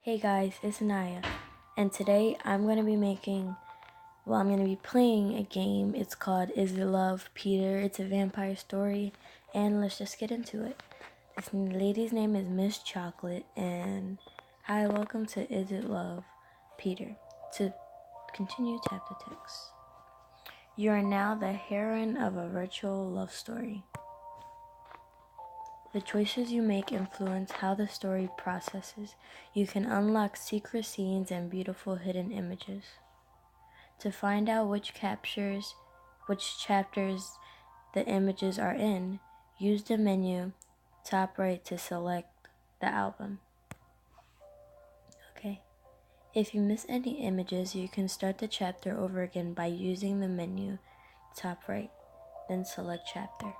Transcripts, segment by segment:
Hey guys, it's Naya, and today I'm going to be playing a game. It's called Is It Love, Peter? It's a vampire story, and let's just get into it. This lady's name is Miss Chocolate, and hi, welcome to Is It Love, Peter? To continue, tap the text. You are now the heroine of a virtual love story. The choices you make influence how the story processes. You can unlock secret scenes and beautiful hidden images. To find out which chapters the images are in, use the menu top right to select the album. Okay. If you miss any images, you can start the chapter over again by using the menu top right, then select chapter.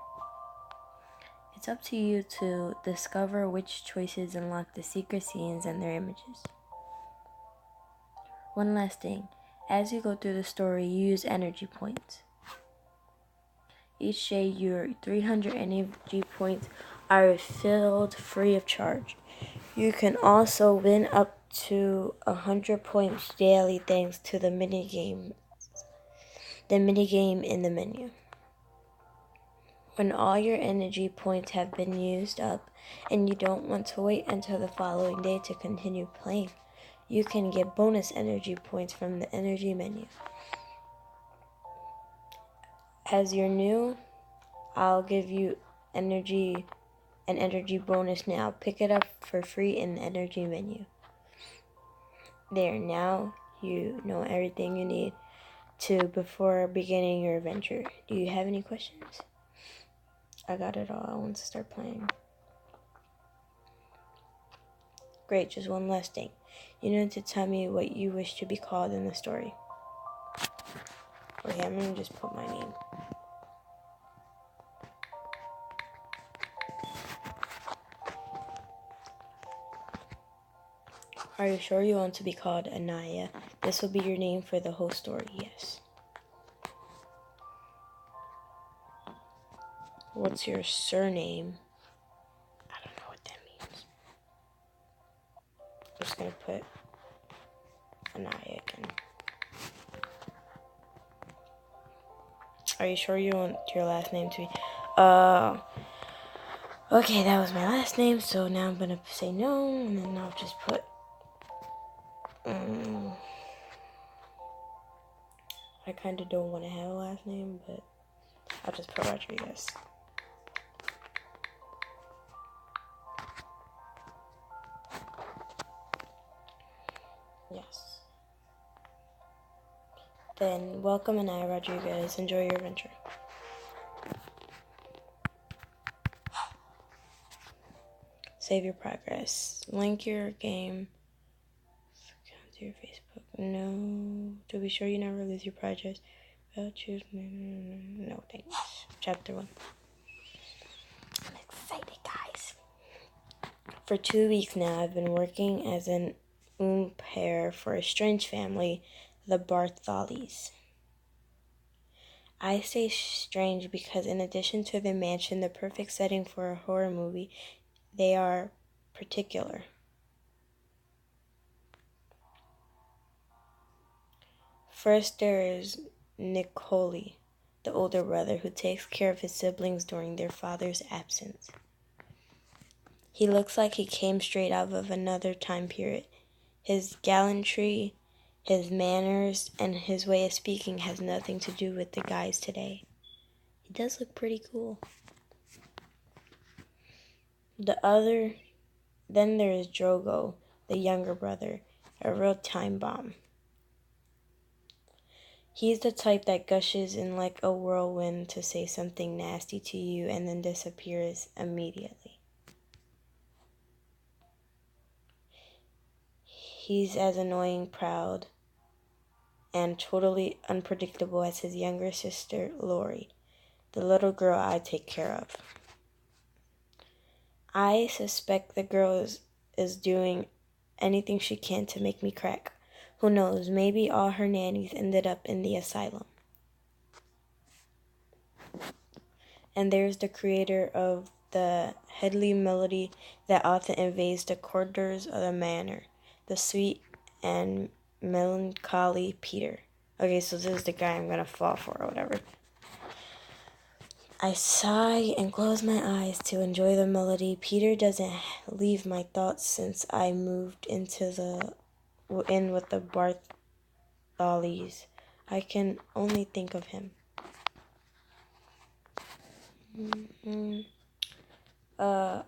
It's up to you to discover which choices unlock the secret scenes and their images. One last thing, as you go through the story, you use energy points. Each day, your 300 energy points are filled free of charge. You can also win up to 100 points daily thanks to the minigame in the menu. When all your energy points have been used up and you don't want to wait until the following day to continue playing, you can get bonus energy points from the energy menu. As you're new, I'll give you an energy bonus now. Pick it up for free in the energy menu. There, now you know everything you need to before beginning your adventure. Do you have any questions? I got it all. I want to start playing. Great, just one last thing. You need to tell me what you wish to be called in the story. Okay, I'm going to just put my name. Are you sure you want to be called Anaya? This will be your name for the whole story, yes. What's your surname? I don't know what that means. I'm just going to put Anaya again. Are you sure you want your last name to be... Okay, that was my last name, so now I'm going to say no, and then I'll just put... I kind of don't want to have a last name, but I'll just put Rodriguez. Yes. Then, welcome Anaya Rodriguez. Enjoy your adventure. Save your progress. Link your game to your Facebook. No. To be sure you never lose your progress. Well, choose. No, thanks. Chapter 1. I'm excited, guys. For 2 weeks now, I've been working as an pair for a strange family, the Bartholis. I say strange because in addition to their mansion, the perfect setting for a horror movie, they are particular. First, there is Nicole, the older brother who takes care of his siblings during their father's absence. He looks like he came straight out of another time period. His gallantry, his manners, and his way of speaking has nothing to do with the guys today. He does look pretty cool. Then there is Drogo, the younger brother, a real time bomb. He's the type that gushes in like a whirlwind to say something nasty to you and then disappears immediately. He's as annoying, proud, and totally unpredictable as his younger sister, Lori, the little girl I take care of. I suspect the girl is doing anything she can to make me crack. Who knows, maybe all her nannies ended up in the asylum. And there's the creator of the Headley melody that often invades the corridors of the manor, the sweet and melancholy Peter. Okay, so this is the guy I'm gonna fall for or whatever. I sigh and close my eyes to enjoy the melody. Peter doesn't leave my thoughts since I moved in with the Bartholomews. I can only think of him.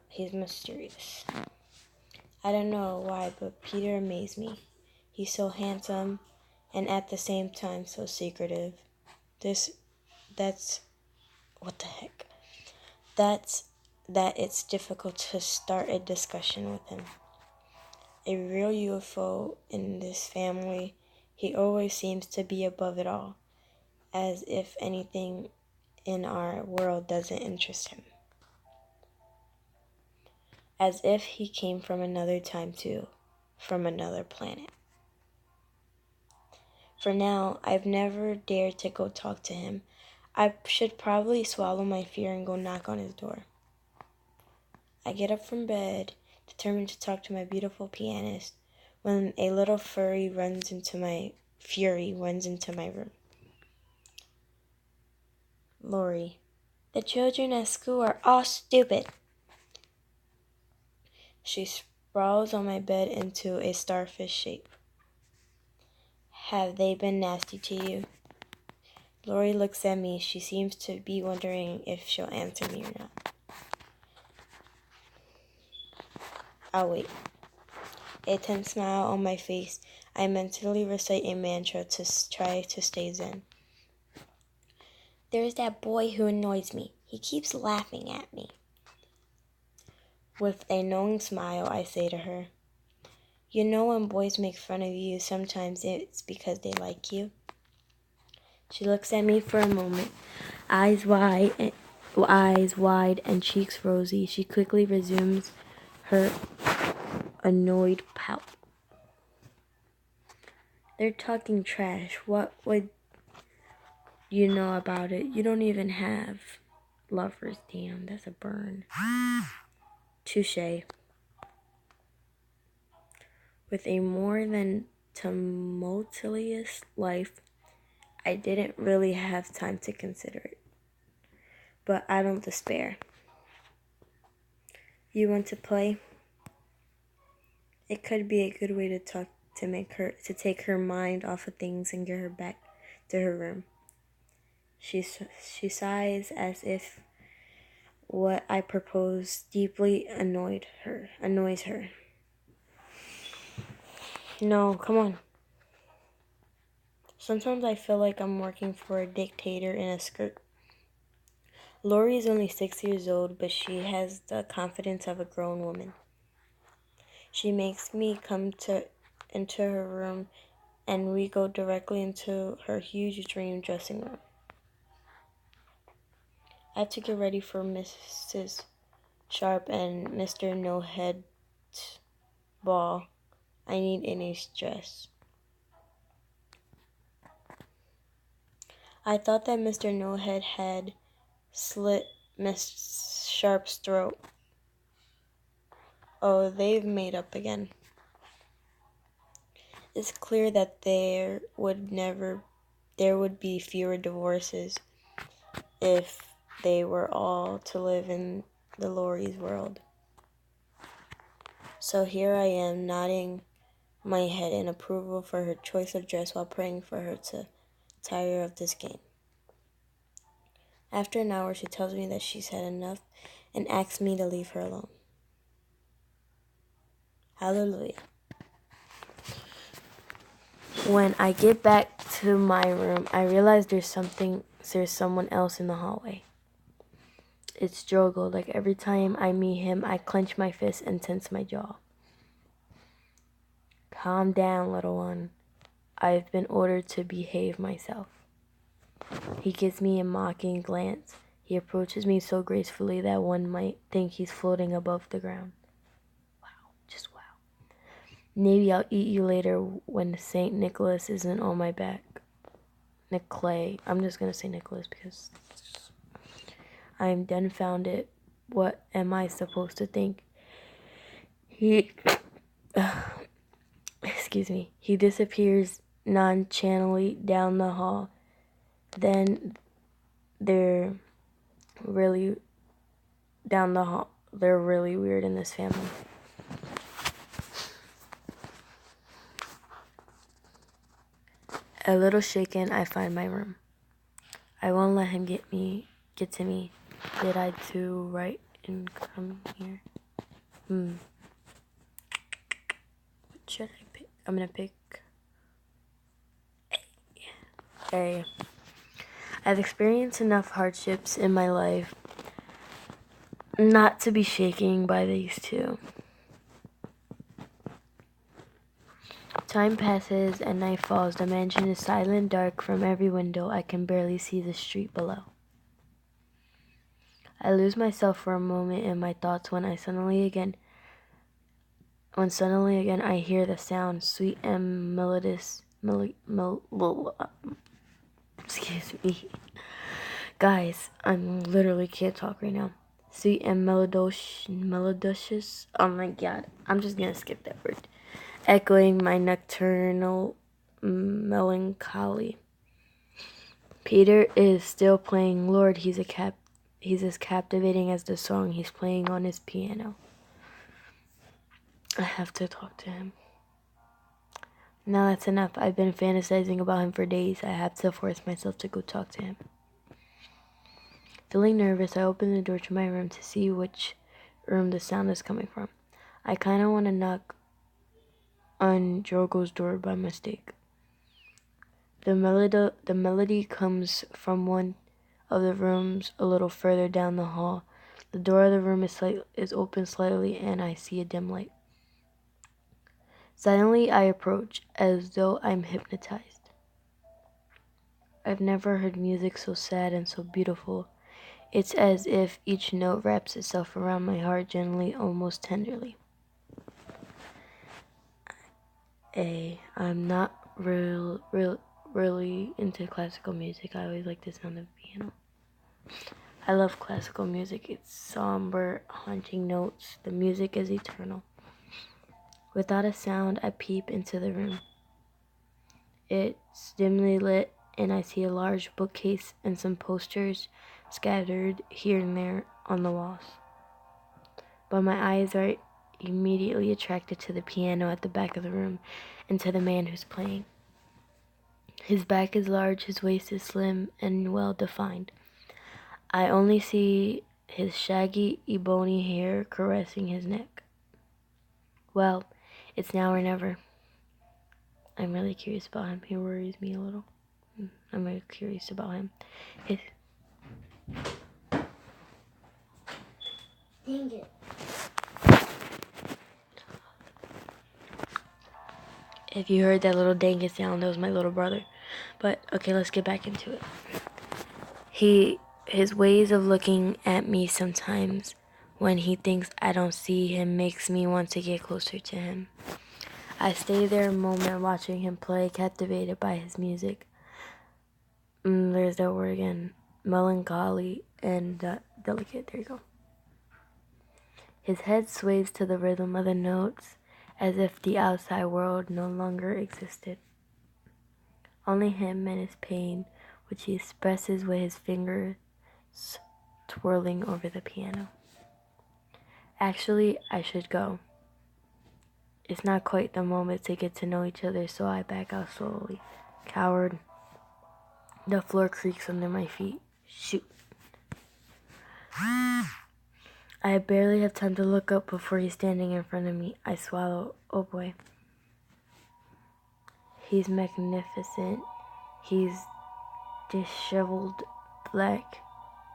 He's mysterious. I don't know why, but Peter amazed me. He's so handsome and at the same time so secretive. That's what the heck? That it's difficult to start a discussion with him. A real UFO in this family, he always seems to be above it all, as if anything in our world doesn't interest him. As if he came from another time too, from another planet. For now, I've never dared to go talk to him. I should probably swallow my fear and go knock on his door. I get up from bed, determined to talk to my beautiful pianist, when a little fury runs into my room. Lori, the children at school are all stupid. She sprawls on my bed into a starfish shape. Have they been nasty to you? Lori looks at me. She seems to be wondering if she'll answer me or not. I'll wait. A tense smile on my face, I mentally recite a mantra to try to stay zen. There's that boy who annoys me. He keeps laughing at me. With a knowing smile, I say to her, you know when boys make fun of you, sometimes it's because they like you. She looks at me for a moment, eyes wide and cheeks rosy. She quickly resumes her annoyed pout. They're talking trash. What would you know about it? You don't even have lovers. Damn, that's a burn. Touché. With a more than tumultuous life, I didn't really have time to consider it. But I don't despair. You want to play? It could be a good way to talk to take her mind off of things and get her back to her room. She sighs as if what I propose deeply annoys her. No, come on. Sometimes I feel like I'm working for a dictator in a skirt. Lori is only 6 years old, but she has the confidence of a grown woman. She makes me come into her room, and we go directly into her huge dream dressing room. I have to get ready for Mrs. Sharp and Mr. No Head's ball. I need a nice dress. I thought that Mr. No Head had slit Miss Sharp's throat. Oh, they've made up again. It's clear that there would be fewer divorces if they were all to live in the Lori's world. So here I am, nodding my head in approval for her choice of dress while praying for her to tire of this game. After an hour, she tells me that she's had enough and asks me to leave her alone. Hallelujah. When I get back to my room, I realize there's someone else in the hallway. It's Drogo. Like every time I meet him, I clench my fist and tense my jaw. Calm down, little one. I've been ordered to behave myself. He gives me a mocking glance. He approaches me so gracefully that one might think he's floating above the ground. Wow, just wow. Maybe I'll eat you later when St. Nicholas isn't on my back. Nicolay. I'm just going to say Nicholas because I am dumbfounded. What am I supposed to think? He disappears nonchalantly down the hall. Then they're really down the hall. They're really weird in this family. A little shaken, I find my room. I won't let him get to me. Did I do right in coming here? What should I pick? I'm gonna pick A. I've experienced enough hardships in my life not to be shaken by these two. Time passes and night falls. The mansion is silent, dark. From every window, I can barely see the street below. I lose myself for a moment in my thoughts when suddenly again I hear the sound, sweet and melodious. Excuse me. Guys, I literally can't talk right now. Sweet and melodious. Oh my god, I'm just gonna skip that word. Echoing my nocturnal melancholy. Peter is still playing. Lord, he's as captivating as the song he's playing on his piano. I have to talk to him. Now that's enough. I've been fantasizing about him for days. I have to force myself to go talk to him. Feeling nervous, I open the door to my room to see which room the sound is coming from. I kind of want to knock on Drogo's door by mistake. The melody comes from one of the rooms a little further down the hall. The door of the room is open slightly, and I see a dim light. Suddenly, I approach, as though I'm hypnotized. I've never heard music so sad and so beautiful. It's as if each note wraps itself around my heart gently, almost tenderly. I'm not really into classical music. I always like the sound of piano. I love classical music. It's somber, haunting notes. The music is eternal. Without a sound, I peep into the room. It's dimly lit, and I see a large bookcase and some posters scattered here and there on the walls. But my eyes are immediately attracted to the piano at the back of the room and to the man who's playing. His back is large, his waist is slim and well defined. I only see his shaggy, ebony hair caressing his neck. Well, it's now or never. I'm really curious about him. He worries me a little. I'm really curious about him. Dang it. If you heard that little dang it sound, that was my little brother. But, okay, let's get back into it. His ways of looking at me sometimes when he thinks I don't see him makes me want to get closer to him. I stay there a moment watching him play, captivated by his music. There's that word again. Melancholy and delicate. There you go. His head sways to the rhythm of the notes as if the outside world no longer existed. Only him and his pain, which he expresses with his fingers twirling over the piano. Actually, I should go. It's not quite the moment to get to know each other, so I back out slowly. Coward. The floor creaks under my feet. Shoot. I barely have time to look up before he's standing in front of me. I swallow. Oh boy. He's magnificent. He's disheveled black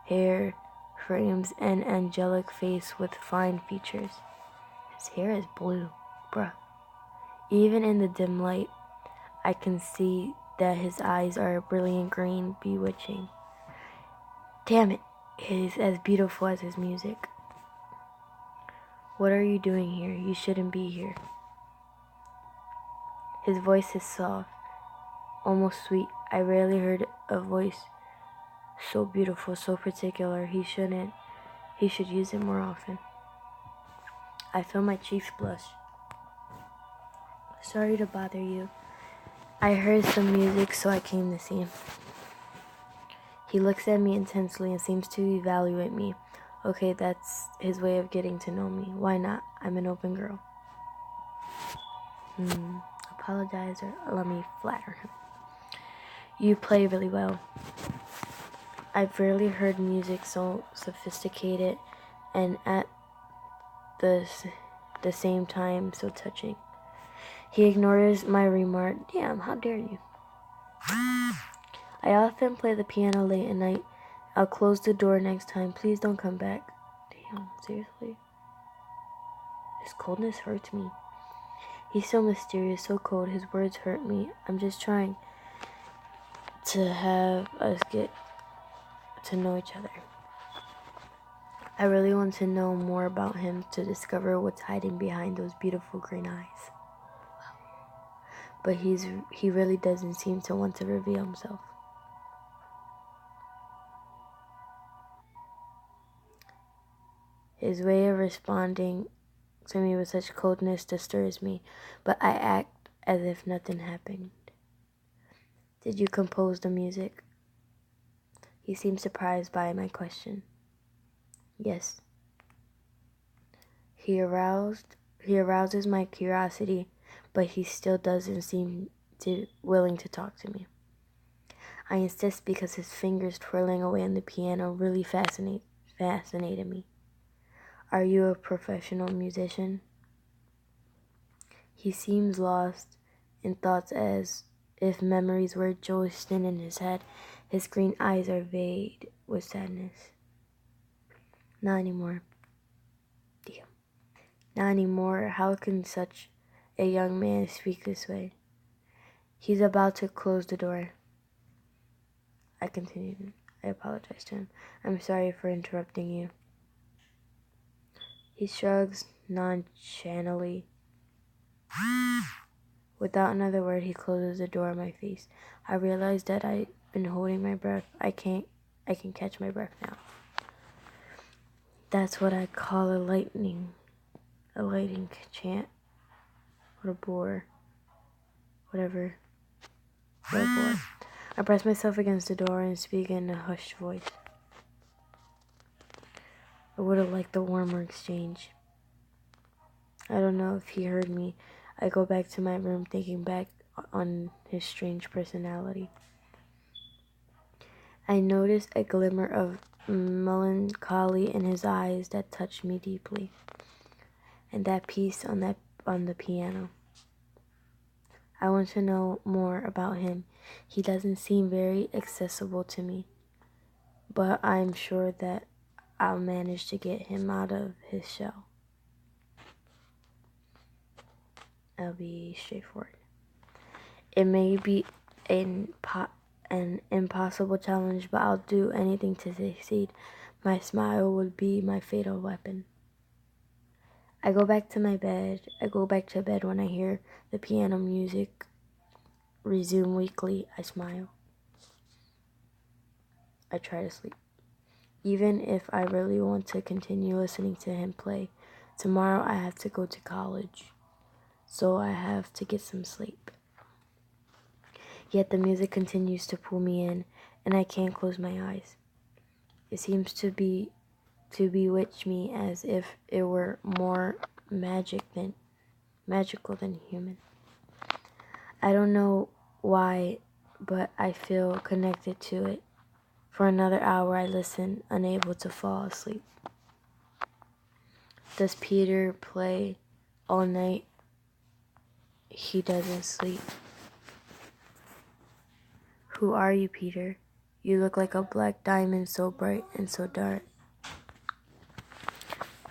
hair, frames an angelic face with fine features. His hair is blue, bruh. Even in the dim light, I can see that his eyes are a brilliant green, bewitching. Damn it, he's as beautiful as his music. What are you doing here? You shouldn't be here. His voice is soft, almost sweet. I rarely heard a voice so beautiful, so particular. He should use it more often. I feel my cheeks blush. Sorry to bother you. I heard some music, so I came to see him. He looks at me intensely and seems to evaluate me. Okay, that's his way of getting to know me. Why not? I'm an open girl. Apologize or let me flatter him. You play really well. I've rarely heard music so sophisticated and at the same time so touching. He ignores my remark. Damn, how dare you? I often play the piano late at night. I'll close the door next time. Please don't come back. Damn, seriously? His coldness hurts me. He's so mysterious, so cold. His words hurt me. I'm just trying to have us get to know each other. I really want to know more about him to discover what's hiding behind those beautiful green eyes. But he really doesn't seem to want to reveal himself. His way of responding to me with such coldness disturbs me, but I act as if nothing happened. Did you compose the music? He seems surprised by my question. Yes. He arouses my curiosity, but he still doesn't seem willing to talk to me. I insist because his fingers twirling away on the piano really fascinated me. Are you a professional musician? He seems lost in thoughts as if memories were jousting in his head. His green eyes are vague with sadness. Not anymore. Damn. Not anymore. How can such a young man speak this way? He's about to close the door. I continued. I apologized to him. I'm sorry for interrupting you. He shrugs nonchalantly. Without another word, he closes the door in my face. I realize that I've been holding my breath. I can catch my breath now. That's what I call a lightning chant. What a bore. Whatever. What a bore. I press myself against the door and speak in a hushed voice. I would have liked the warmer exchange. I don't know if he heard me. I go back to my room thinking back on his strange personality. I noticed a glimmer of melancholy in his eyes that touched me deeply. And that piece on the piano. I want to know more about him. He doesn't seem very accessible to me, but I'm sure that I'll manage to get him out of his shell. I'll be straightforward. It may be an impossible challenge, but I'll do anything to succeed. My smile would be my fatal weapon. I go back to bed when I hear the piano music resume weakly. I smile. I try to sleep. Even if I really want to continue listening to him play, tomorrow I have to go to college, so I have to get some sleep. Yet the music continues to pull me in, and I can't close my eyes. It seems to bewitch me as if it were more magical than human. I don't know why, but I feel connected to it. For another hour I listen, unable to fall asleep. Does Peter play all night? He doesn't sleep. Who are you, Peter? You look like a black diamond, so bright and so dark.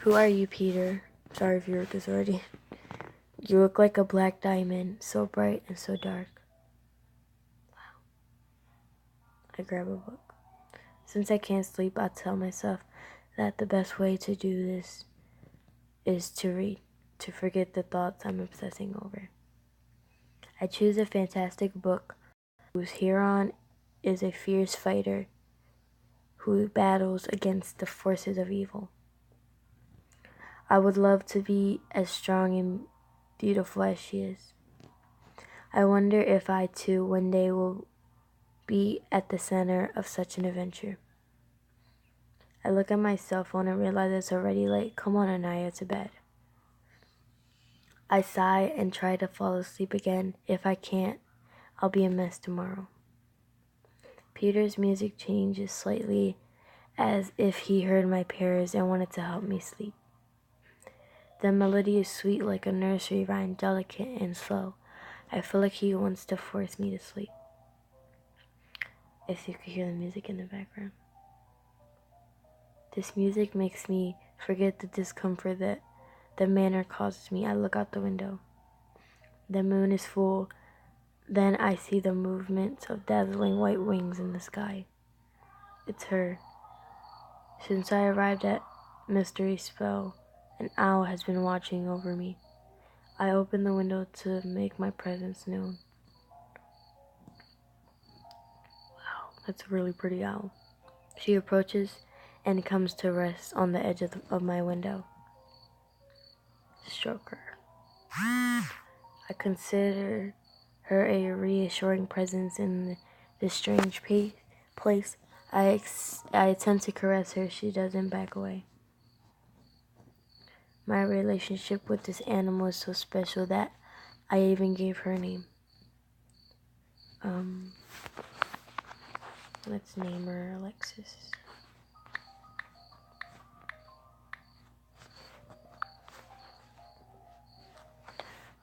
Who are you, Peter? Sorry if you wrote this already. You look like a black diamond, so bright and so dark. Wow. I grab a book. Since I can't sleep, I tell myself that the best way to do this is to read, to forget the thoughts I'm obsessing over. I choose a fantastic book whose hero is a fierce fighter who battles against the forces of evil. I would love to be as strong and beautiful as she is. I wonder if I too one day will be at the center of such an adventure. I look at my cell phone and realize it's already late. Come on, Anaya, to bed. I sigh and try to fall asleep again. If I can't, I'll be a mess tomorrow. Peter's music changes slightly, as if he heard my prayers and wanted to help me sleep. The melody is sweet like a nursery rhyme, delicate and slow. I feel like he wants to force me to sleep. If you could hear the music in the background. This music makes me forget the discomfort that the manor causes me. I look out the window. The moon is full. Then I see the movement of dazzling white wings in the sky. It's her. Since I arrived at Mystery Spell, an owl has been watching over me. I open the window to make my presence known. Wow, that's a really pretty owl. She approaches and comes to rest on the edge of my window. Stroke her. I consider her a reassuring presence in this strange place. I attempt to caress her. She doesn't back away. My relationship with this animal is so special that I even gave her a name. Let's name her Alexis.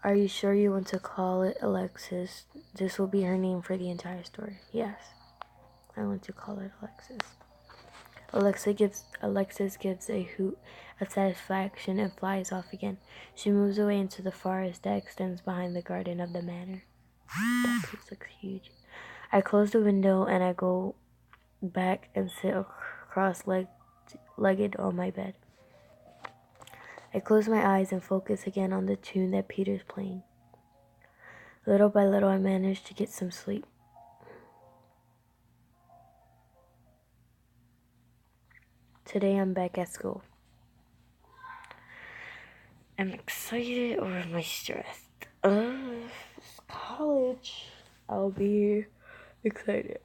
Are you sure you want to call it Alexis? This will be her name for the entire story. Yes, I want to call it Alexis. Alexis gives a hoot of satisfaction and flies off again. She moves away into the forest that extends behind the garden of the manor. That place looks huge. I close the window and I go back and sit cross-legged on my bed. I close my eyes and focus again on the tune that Peter's playing. Little by little, I manage to get some sleep. Today, I'm back at school. I'm excited or am I stressed? It's college. I'll be excited.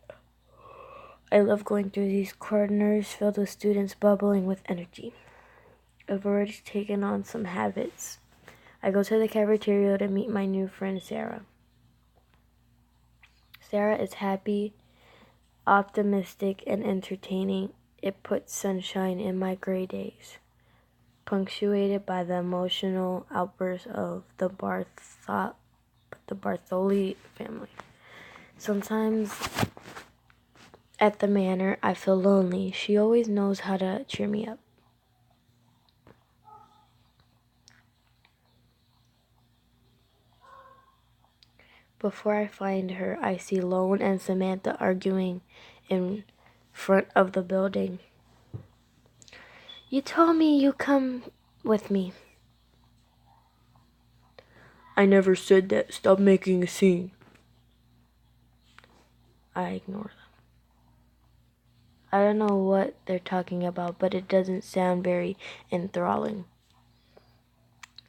I love going through these corridors filled with students bubbling with energy. I've already taken on some habits. I go to the cafeteria to meet my new friend, Sarah. Sarah is happy, optimistic, and entertaining. It puts sunshine in my gray days, punctuated by the emotional outbursts of the Bartholi family. Sometimes at the manor, I feel lonely. She always knows how to cheer me up. Before I find her, I see Lone and Samantha arguing in front of the building. You told me you come with me. I never said that. Stop making a scene. I ignore them. I don't know what they're talking about, but it doesn't sound very enthralling.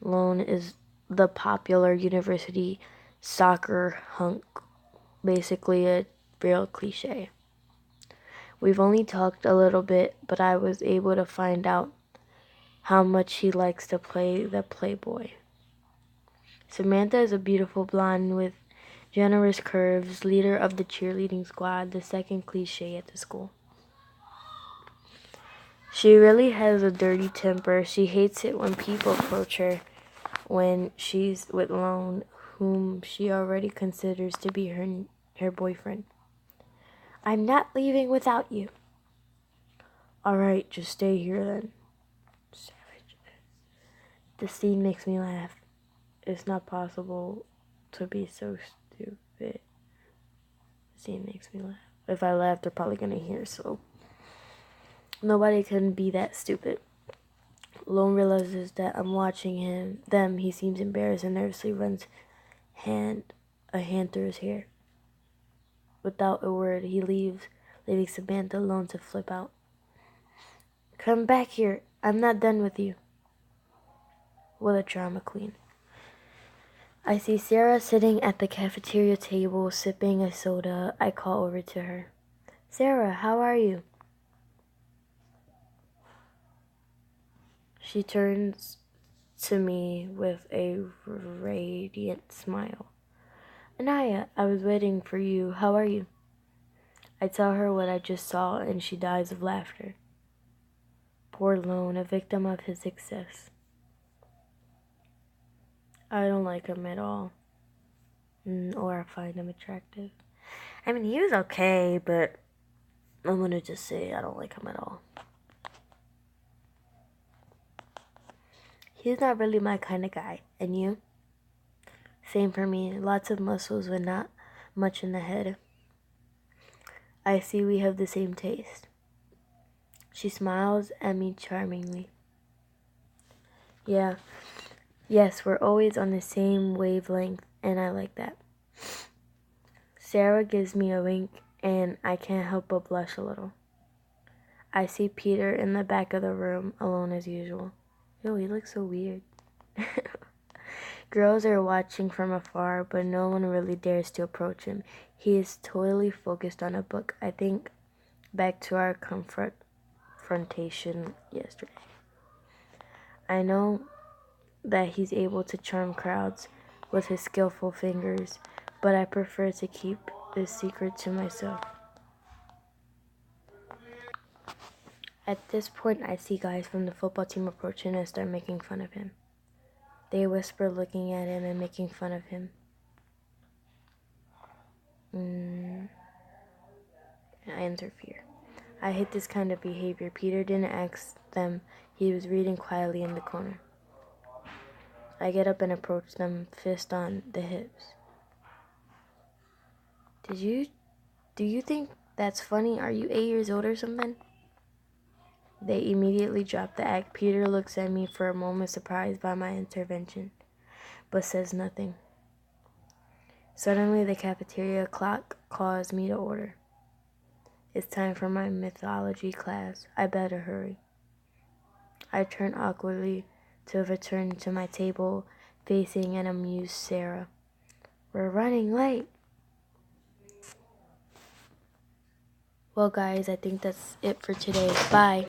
Lone is the popular university soccer hunk, basically a real cliche. We've only talked a little bit, but I was able to find out how much he likes to play the playboy. Samantha is a beautiful blonde with generous curves, leader of the cheerleading squad, the second cliche at the school. She really has a dirty temper. She hates it when people approach her when she's with Lone, whom she already considers to be her boyfriend. I'm not leaving without you. All right, just stay here then. Savage. The scene makes me laugh. It's not possible to be so stupid. The scene makes me laugh. If I laugh, they're probably gonna hear, so nobody can be that stupid. Lone realizes that I'm watching them. He seems embarrassed and nervously runs a hand through his hair. Without a word, he leaves, leaving Samantha alone to flip out. Come back here. I'm not done with you. What a drama queen. I see Sarah sitting at the cafeteria table sipping a soda. I call over to her. Sarah, how are you? She turns to me with a radiant smile. Anaya, I was waiting for you. How are you? I tell her what I just saw and she dies of laughter. Poor Lone, a victim of his success. I don't like him at all. Or I find him attractive. I mean, he was okay, but I'm gonna just say I don't like him at all. He's not really my kind of guy. And you? Same for me. Lots of muscles, but not much in the head. I see we have the same taste. She smiles at me charmingly. Yeah. Yes, we're always on the same wavelength, and I like that. Sarah gives me a wink, and I can't help but blush a little. I see Peter in the back of the room, alone as usual. Yo, he looks so weird. Girls are watching from afar, but no one really dares to approach him. He is totally focused on a book. I think back to our confrontation yesterday. I know that he's able to charm crowds with his skillful fingers, but I prefer to keep this secret to myself. At this point, I see guys from the football team approaching and start making fun of him. They whisper, looking at him and making fun of him. I interfere. I hate this kind of behavior. Peter didn't ask them. He was reading quietly in the corner. I get up and approach them, fist on the hips. Do you think that's funny? Are you 8 years old or something? They immediately drop the act. Peter looks at me for a moment, surprised by my intervention, but says nothing. Suddenly, the cafeteria clock calls me to order. It's time for my mythology class. I better hurry. I turn awkwardly to return to my table, facing an amused Sarah. We're running late. Well, guys, I think that's it for today. Bye.